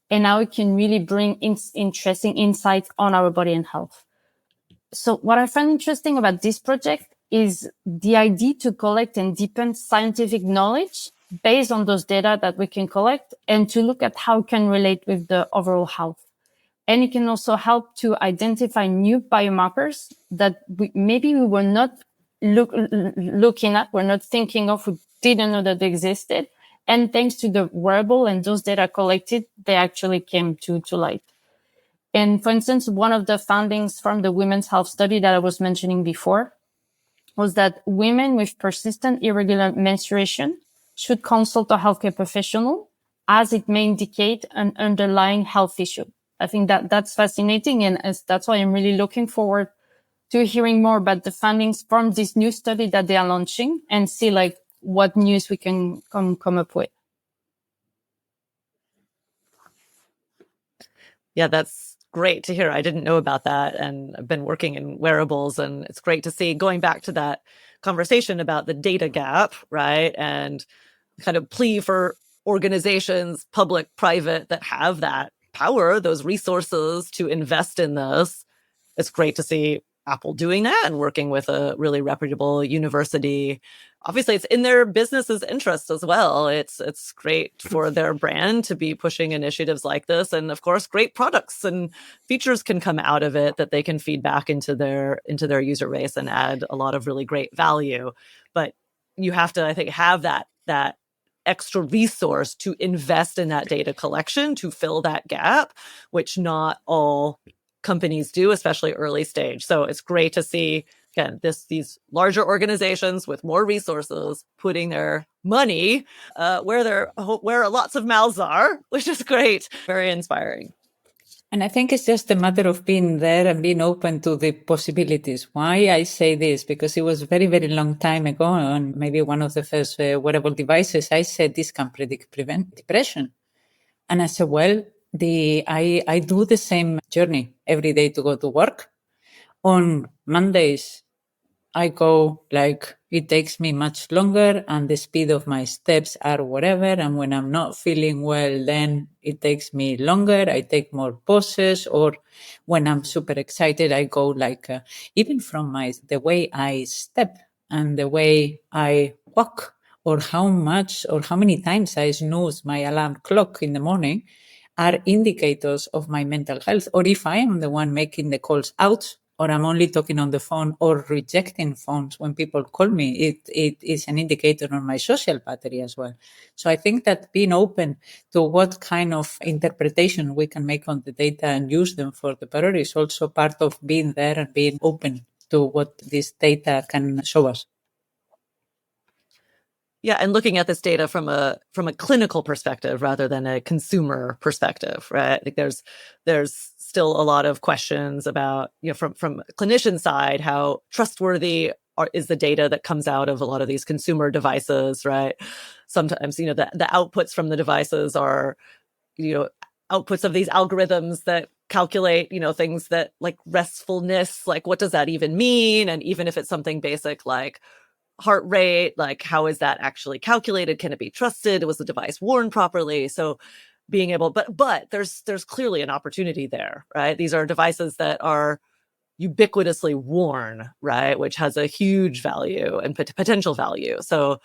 And now it can really bring interesting insights on our body and health. So what I find interesting about this project is the idea to collect and deepen scientific knowledge based on those data that we can collect and to look at how it can relate with the overall health. And it can also help to identify new biomarkers that maybe we were not looking at, we're not thinking of, we didn't know that they existed. And thanks to the wearable and those data collected, they actually came to light. And for instance, one of the findings from the women's health study that I was mentioning before was that women with persistent irregular menstruation should consult a healthcare professional as it may indicate an underlying health issue. I think that's fascinating. And that's why I'm really looking forward to hearing more about the findings from this new study that they are launching and see like what news we can come up with. Yeah, that's great to hear. I didn't know about that. And I've been working in wearables, and it's great to see, going back to that conversation about the data gap, right? And kind of plea for organizations, public, private, that have that power, those resources to invest in this. It's great to see Apple doing that and working with a really reputable university. Obviously, it's in their business's interest as well. It's great for their brand to be pushing initiatives like this. And of course, great products and features can come out of it that they can feed back into their user base and add a lot of really great value. But you have to, I think, have that extra resource to invest in that data collection to fill that gap, which not all companies do, especially early stage. So it's great to see, again, these larger organizations with more resources putting their money where lots of mouths are, which is great. Very inspiring. And I think it's just a matter of being there and being open to the possibilities. Why I say this? Because it was very, very long time ago, on maybe one of the first wearable devices, I said this can prevent depression. And I said, well, I do the same journey every day to go to work. On Mondays, I go like it takes me much longer and the speed of my steps are whatever. And when I'm not feeling well, then it takes me longer. I take more pauses, or when I'm super excited, I go like even from the way I step and the way I walk, or how much or how many times I snooze my alarm clock in the morning are indicators of my mental health. Or if I am the one making the calls out, or I'm only talking on the phone or rejecting phones when people call me, it is an indicator on my social battery as well. So I think that being open to what kind of interpretation we can make on the data and use them for the better is also part of being there and being open to what this data can show us. Yeah, and looking at this data from a clinical perspective rather than a consumer perspective, right? I think there's still a lot of questions about, from a clinician side, how trustworthy is the data that comes out of a lot of these consumer devices, right? Sometimes, the outputs from the devices are, outputs of these algorithms that calculate, things that like restfulness, like what does that even mean? And even if it's something basic like heart rate, like how is that actually calculated? Can it be trusted? Was the device worn properly? So being able, but there's clearly an opportunity there, right? These are devices that are ubiquitously worn, right? Which has a huge value and potential value. So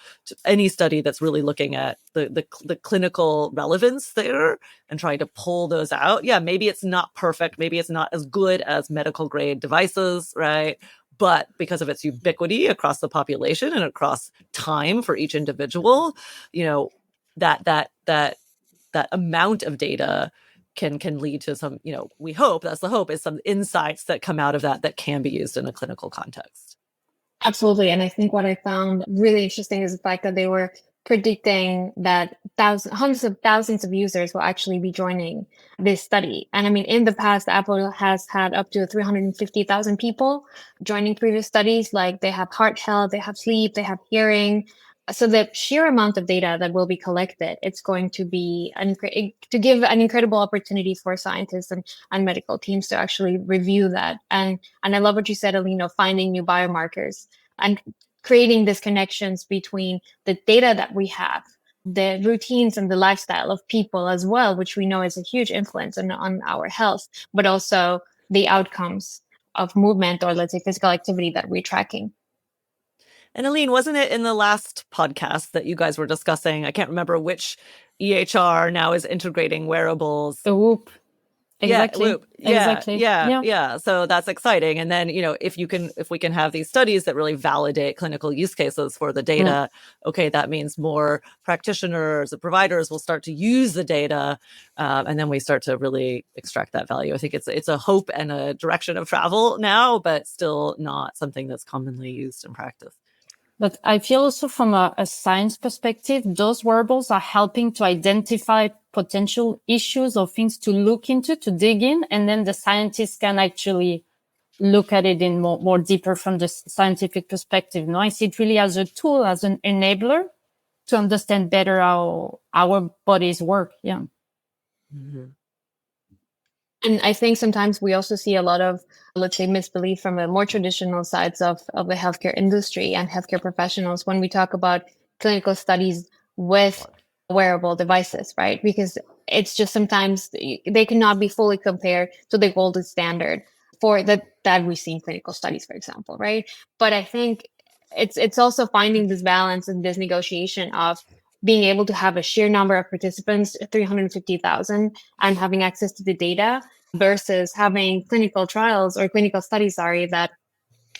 any study that's really looking at the clinical relevance there and trying to pull those out. Yeah, maybe it's not perfect. Maybe it's not as good as medical grade devices, right? But because of its ubiquity across the population and across time for each individual, that amount of data can lead to some, we hope, that's the hope, is some insights that come out of that can be used in a clinical context. Absolutely. And I think what I found really interesting is the fact that they were predicting that hundreds of thousands of users will actually be joining this study. And I mean, in the past, Apple has had up to 350,000 people joining previous studies. Like they have heart health, they have sleep, they have hearing. So the sheer amount of data that will be collected, it's going to be to give an incredible opportunity for scientists and medical teams to actually review that. And I love what you said, Alina, finding new biomarkers and creating these connections between the data that we have, the routines and the lifestyle of people as well, which we know is a huge influence on our health, but also the outcomes of movement, or let's say physical activity, that we're tracking. And Aline, wasn't it in the last podcast that you guys were discussing, I can't remember which EHR now is integrating wearables? The Whoop. Exactly. Yeah, Whoop. Exactly. Yeah. So that's exciting. And then, if we can have these studies that really validate clinical use cases for the data, okay, that means more practitioners and providers will start to use the data. And then we start to really extract that value. I think it's a hope and a direction of travel now, but still not something that's commonly used in practice. But I feel also from a science perspective, those wearables are helping to identify potential issues or things to look into, to dig in. And then the scientists can actually look at it in more deeper from the scientific perspective. No, I see it really as a tool, as an enabler to understand better how our bodies work. Yeah. Mm-hmm. And I think sometimes we also see a lot of, let's say, misbelief from the more traditional sides of the healthcare industry and healthcare professionals when we talk about clinical studies with wearable devices, right? Because it's just sometimes they cannot be fully compared to the gold standard for that we see in clinical studies, for example, right? But I think it's also finding this balance and this negotiation of being able to have a sheer number of participants, 350,000, and having access to the data versus having clinical trials or clinical studies, that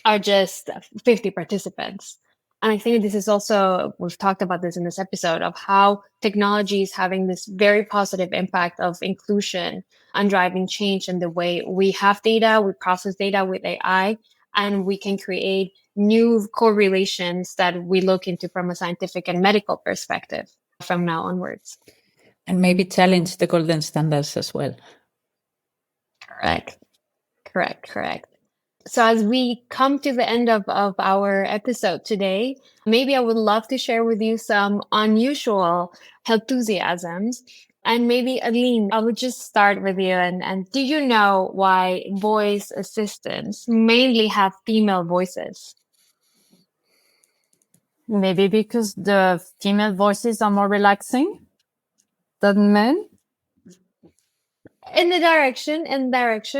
are just 50 participants. And I think this is also, we've talked about this in this episode, of how technology is having this very positive impact of inclusion and driving change in the way we have data, we process data with AI, and we can create new correlations that we look into from a scientific and medical perspective from now onwards. And maybe challenge the golden standards as well. Correct. So as we come to the end of our episode today, maybe I would love to share with you some unusual Healthusiasms. And maybe, Aline, I would just start with you. And do you know why voice assistants mainly have female voices? Maybe because the female voices are more relaxing than men. In direction,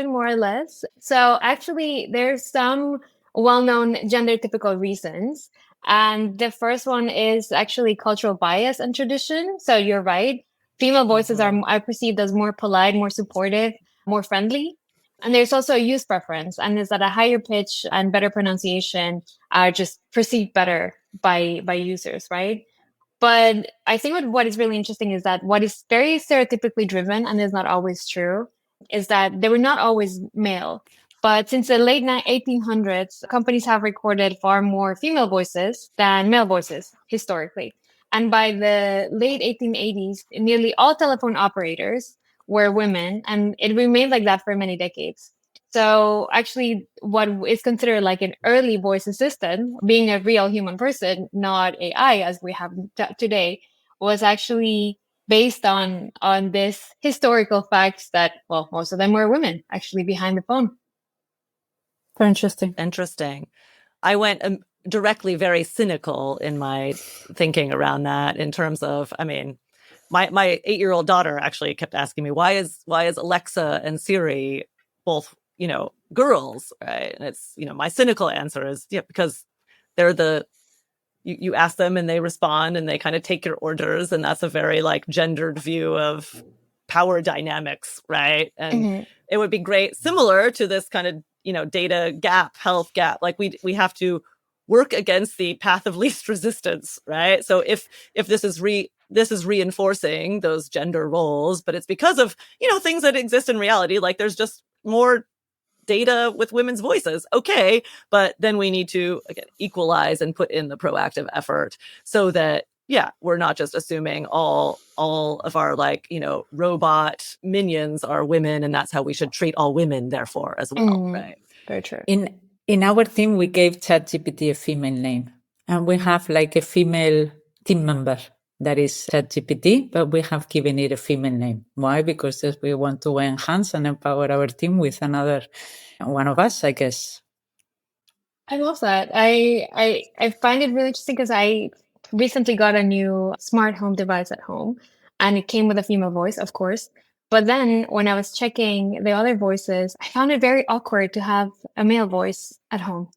more or less. So actually, there's some well-known gender typical reasons. And the first one is actually cultural bias and tradition. So you're right. Female voices are perceived as more polite, more supportive, more friendly. And there's also a use preference, and is that a higher pitch and better pronunciation are just perceived better by users, right? But I think what is really interesting is that what is very stereotypically driven and is not always true is that they were not always male. But since the late 1800s, companies have recorded far more female voices than male voices historically. And by the late 1880s, nearly all telephone operators were women, and it remained like that for many decades. So actually, what is considered like an early voice assistant, being a real human person, not AI as we have today, was actually based on this historical facts that, well, most of them were women actually behind the phone. Very interesting. Interesting. I went directly very cynical in my thinking around that in terms of, I mean, my 8-year-old daughter actually kept asking me, why is Alexa and Siri both, girls, right? And it's, my cynical answer is, because they're you ask them and they respond and they kind of take your orders, and that's a very like gendered view of power dynamics, right? And it would be great, similar to this kind of, data gap, health gap, like we have to work against the path of least resistance, right? So if this is reinforcing those gender roles, but it's because of, things that exist in reality, like there's just more data with women's voices. Okay. But then we need to, again, equalize and put in the proactive effort so that, we're not just assuming all of our robot minions are women, and that's how we should treat all women, therefore, as well. Right. Very true. In our team, we gave ChatGPT a female name, and we have like a female team member that is ChatGPT, but we have given it a female name. Why? Because we want to enhance and empower our team with another one of us, I guess. I love that. I find it really interesting because I recently got a new smart home device at home, and it came with a female voice, of course. But then when I was checking the other voices, I found it very awkward to have a male voice at home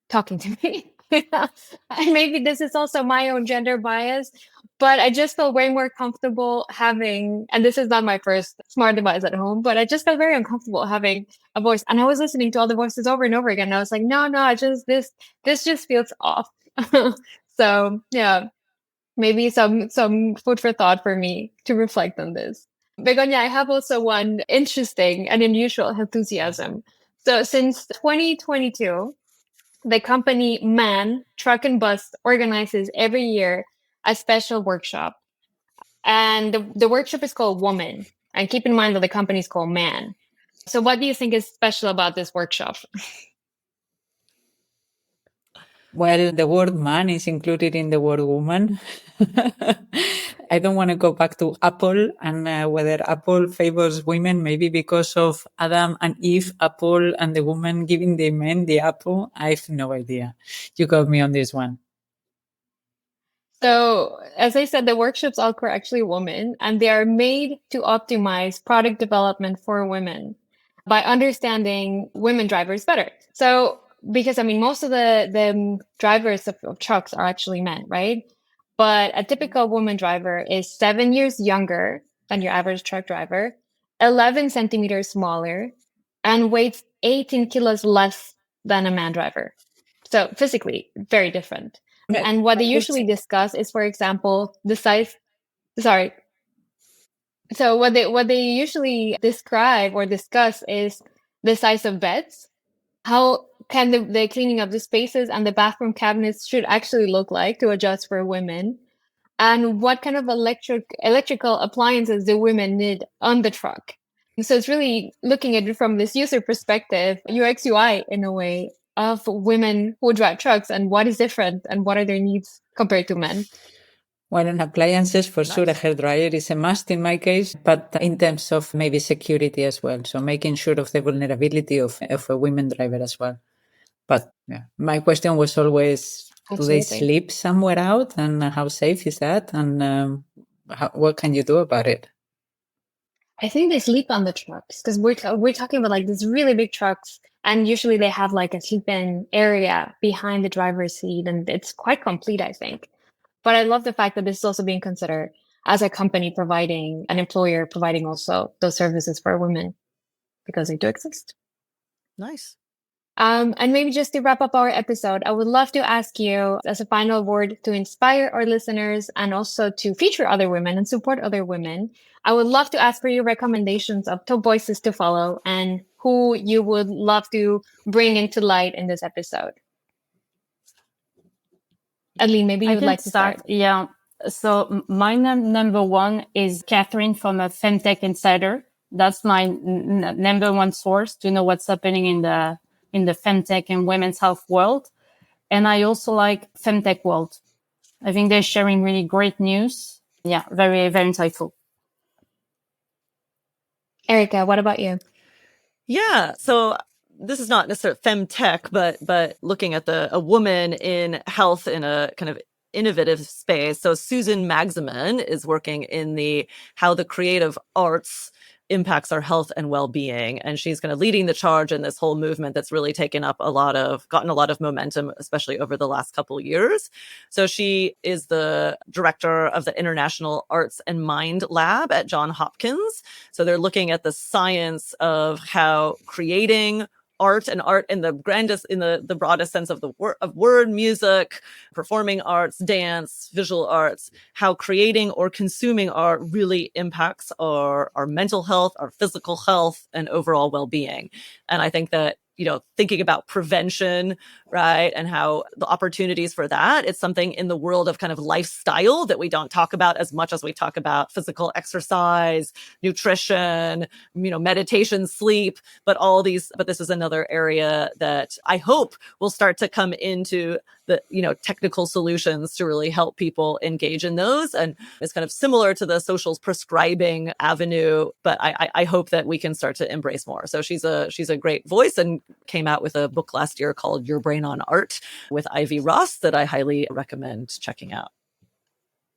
talking to me. And maybe this is also my own gender bias, but I just felt way more comfortable having, and this is not my first smart device at home, but I just felt very uncomfortable having a voice. And I was listening to all the voices over and over again. And I was like, no, this just feels off. So yeah, maybe some food for thought for me to reflect on this. Begonia, I have also one interesting and unusual enthusiasm. So since 2022, the company MAN Truck and Bus organizes every year a special workshop. And the workshop is called Woman. And keep in mind that the company is called MAN. So what do you think is special about this workshop? Well, the word man is included in the word woman. I don't want to go back to Apple and whether Apple favors women, maybe because of Adam and Eve, Apple, and the woman giving the men the apple. I have no idea. You got me on this one. So, as I said, the workshops are actually women, and they are made to optimize product development for women by understanding women drivers better. So, because most of the drivers of trucks are actually men, right? But a typical woman driver is 7 years younger than your average truck driver, 11 centimeters smaller, and weighs 18 kilos less than a man driver. So physically, very different. And what they usually discuss is, for example, the size. Sorry. So what they usually describe or discuss is the size of beds. How can the cleaning of the spaces and the bathroom cabinets should actually look like to adjust for women, and what kind of electrical appliances do women need on the truck. So it's really looking at it from this user perspective, UX UI in a way, of women who drive trucks and what is different and what are their needs compared to men. Well, in appliances, for sure, a hairdryer is a must in my case, but in terms of maybe security as well. So making sure of the vulnerability of a women driver as well. But yeah, my question was always Do they Absolutely. sleep somewhere out? And how safe is that? And what can you do about it? I think they sleep on the trucks because we're talking about like these really big trucks, and usually they have like a sleep-in area behind the driver's seat, and it's quite complete, I think. But I love the fact that this is also being considered as a company providing, an employer providing also those services for women because they do exist. Nice. And maybe just to wrap up our episode, I would love to ask you as a final word to inspire our listeners and also to feature other women and support other women. I would love to ask for your recommendations of top voices to follow and who you would love to bring into light in this episode. Adeline, maybe you would like to start. Yeah. So my number one is Catherine from a Femtech Insider. That's my number one source to know what's happening in the Femtech and women's health world. And I also like Femtech World. I think they're sharing really great news. Yeah, very, very insightful. Erica, what about you? Yeah. So this is not necessarily femtech, but looking at a woman in health in a kind of innovative space. So Susan Magsamen is working in how the creative arts impacts our health and well-being. And she's kind of leading the charge in this whole movement that's really gotten a lot of momentum, especially over the last couple of years. So she is the director of the International Arts and Mind Lab at Johns Hopkins. So they're looking at the science of how creating art in the broadest sense of word, music, performing arts, dance, visual arts, how creating or consuming art really impacts our mental health, our physical health, and overall well-being. And I think that, thinking about prevention, right, and how the opportunities for that, it's something in the world of kind of lifestyle that we don't talk about as much as we talk about physical exercise, nutrition, meditation, sleep, but this is another area that I hope will start to come into the, technical solutions to really help people engage in those. And it's kind of similar to the socials prescribing avenue, but I hope that we can start to embrace more. So she's a great voice and came out with a book last year called Your Brain on Art with Ivy Ross that I highly recommend checking out.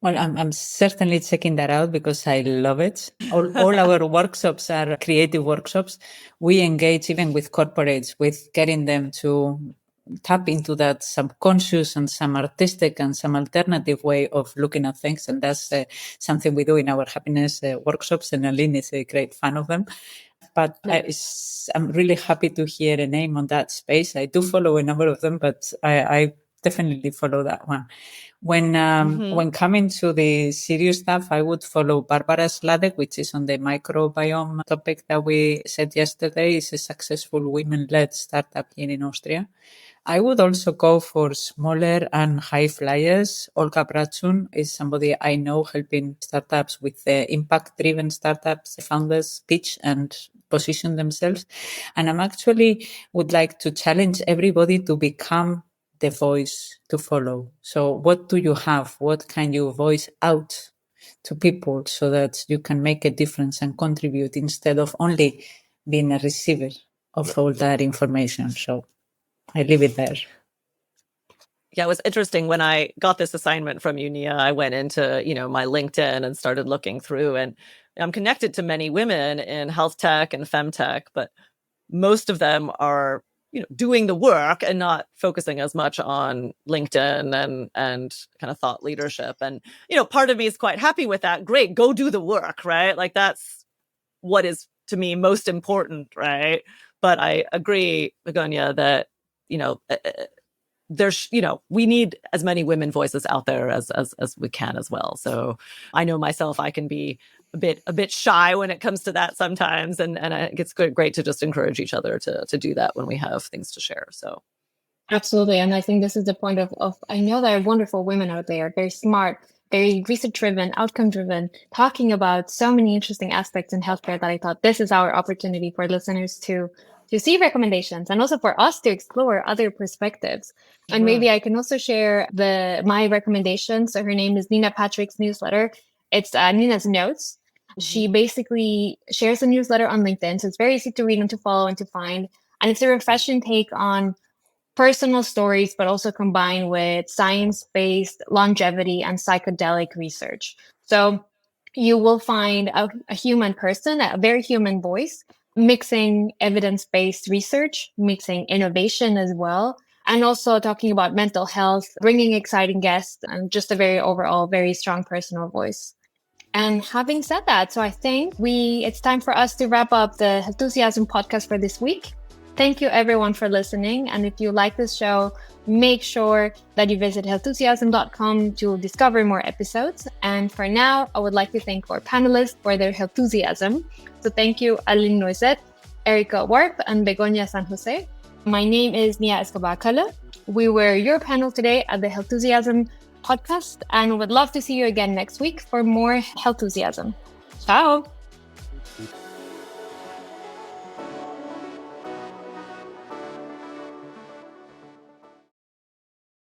Well, I'm certainly checking that out because I love it. All our workshops are creative workshops. We engage even with corporates, with getting them to tap into that subconscious and some artistic and some alternative way of looking at things. And that's something we do in our happiness workshops. And Aline is a great fan of them. But I'm really happy to hear a name on that space. I do follow a number of them, but I definitely follow that one. When coming to the serious stuff, I would follow Barbara Sladek, which is on the microbiome topic that we said yesterday. It's a successful women-led startup here in Austria. I would also go for smaller and high flyers. Olga Bratschun is somebody I know helping startups with impact-driven startups, founders pitch and position themselves. And I'm actually would like to challenge everybody to become the voice to follow. So what do you have? What can you voice out to people so that you can make a difference and contribute instead of only being a receiver of all that information? So I leave it there. Yeah, it was interesting when I got this assignment from you, Nia. I went into, my LinkedIn and started looking through, and I'm connected to many women in health tech and femtech, but most of them are, doing the work and not focusing as much on LinkedIn and kind of thought leadership. And, part of me is quite happy with that. Great, go do the work, right? Like that's what is to me most important, right? But I agree, Begonia, that, there's, we need as many women voices out there as we can as well. So I know myself, I can be a bit shy when it comes to that sometimes. And it's great to just encourage each other to do that when we have things to share. So. Absolutely. And I think this is the point of I know there are wonderful women out there, very smart, very research driven, outcome driven, talking about so many interesting aspects in healthcare that I thought this is our opportunity for listeners to see recommendations and also for us to explore other perspectives. And maybe I can also share my recommendations. So her name is Nina Patrick's newsletter. It's Nina's Notes. She basically shares a newsletter on LinkedIn. So it's very easy to read and to follow and to find. And it's a refreshing take on personal stories, but also combined with science-based longevity and psychedelic research. So you will find a human person, a very human voice, mixing evidence-based research, mixing innovation as well, and also talking about mental health, bringing exciting guests, and just a very overall, very strong personal voice. And having said that, so I think it's time for us to wrap up the Healthusiasm podcast for this week. Thank you everyone for listening. And if you like this show, make sure that you visit healthusiasm.com to discover more episodes. And for now, I would like to thank our panelists for their Healthusiasm. So thank you, Aline Noisette, Erica Warp, and Begonia San Jose. My name is Nia Escobar-Kölle. We were your panel today at the Healthusiasm podcast and would love to see you again next week for more Healthusiasm. Ciao!